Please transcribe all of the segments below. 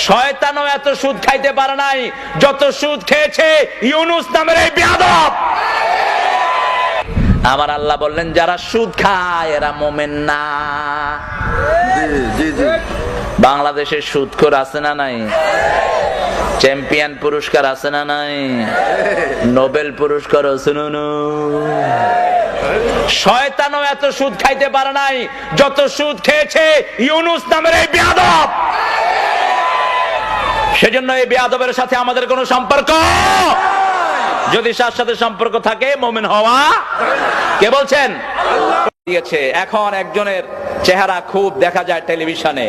শয়তানও এত সুদ খাইতে পারে নাই যত সুদ খেয়েছে ইউনুস নামের এই বেয়াদব। আমার আল্লাহ বললেন যারা সুদ খায় এরা মোমেন না। বাংলাদেশে সুদখোর আছে না নাই? চ্যাম্পিয়ন পুরস্কার আছে না নাই? নোবেল পুরস্কার আছে না নাই? শয়তানও এত সুদ খাইতে পারে নাই যত সুদ খেয়েছে ইউনুস নামের এই বেয়াদব। সেজন্য এই বেয়াদবের সাথে আমাদের কোনো সম্পর্ক, যদি তার সাথে সম্পর্ক থাকে মুমিন হওয়া কে বলছেন দিয়েছে। এখন একজনের চেহারা খুব দেখা যায় টেলিভিশনে,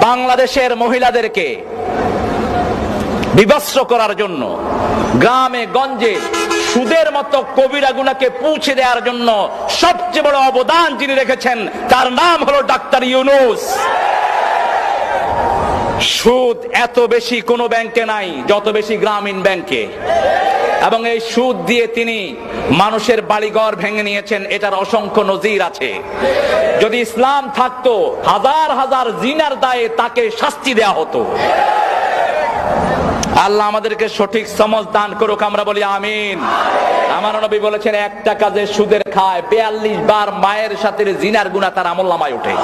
বাংলাদেশের মহিলাদেরকে বিভৎস করার জন্য গ্রামে গঞ্জে সুদের মতো কবিরা গুনাহকে পৌঁছে দেওয়ার জন্য সবচেয়ে বড় অবদান যিনি রেখেছেন তার নাম হলো ডাক্তার ইউনুস। সুদ এত বেশি কোনো ব্যাংকে নাই যত বেশি গ্রামীণ ব্যাংকে, এবং এই সুদ দিয়ে তিনি মানুষের বাড়িঘর ভেঙে নিয়েছেন। এটার অসংখ্য নজির আছে। যদি ইসলাম থাকতো হাজার হাজার জিনার দায়ে তাকে শাস্তি দেয়া হতো। আল্লাহ আমাদেরকে সঠিক সমঝ দান করুক, আমরা বলি আমিন। আমার নবী বলেছেন একটা কাজে সুদের খায় 42 বার মায়ের সাথে জিনার গুনাহ তার আমলনামায় ওঠে।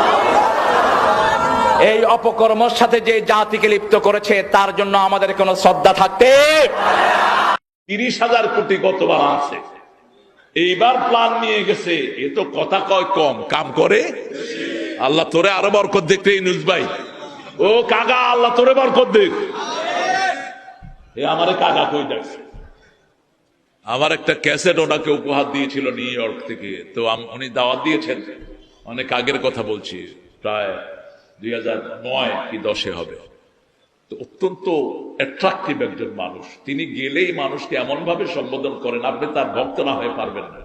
এই অপকর্মের সাথে যে জাতিকে লিপ্ত করেছে তার জন্য আমাদের কোনো শ্রদ্ধা থাকতে। 30,000 কোটি গতবার আছে, এইবার প্ল্যান নিয়ে গেছে। এ তো কথা কয় কম, কাম করে। আল্লাহ তোরে আরো বরকত দেখতে ইউনুস ভাই। ও কাগা, আল্লাহ তোরে বরকত দেখ। এ আমারে কাগা কই দেখছে। আমার একটা ক্যাসেট ওনাকে উপহার দিয়েছিল নিউ ইয়র্ক থেকে, তো উনি দাওয়াত দিয়েছেন। অনেক আগের কথা বলছি, প্রায় 2009 কি 10 হবে। তো অত্যন্ত অ্যাট্রাকটিভ একজন মানুষ। তিনি গেলেই মানুষকে এমন ভাবে সম্বোধন করেন আপনি তার ভক্ত না হয়ে পারবেন না।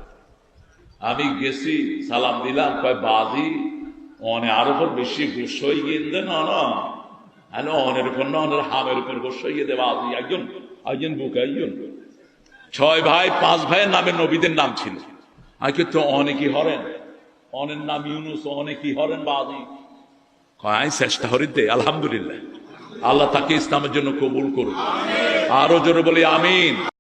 আমি গেছি, সালাম দিলাম, কয় বাজি অনে আরো বেশি গোসই গিয়ে দেন না, অনের উপর না, অনের হামের উপর গোসই গিয়ে দেবা। বাজি একজন বুক, একজন 6 ভাই 5 ভাইয়ের নামে নবীদের নাম ছিল। আজকে তো অনেকই হরেন, অনের নাম ইউনুস, অনেকই হরেন বাজি। কয় চেষ্টা হরিতে আলহামদুলিল্লাহ, আল্লাহ তাকে ইসলামের জন্য কবুল করুন। আরো জোরে বলি আমিন।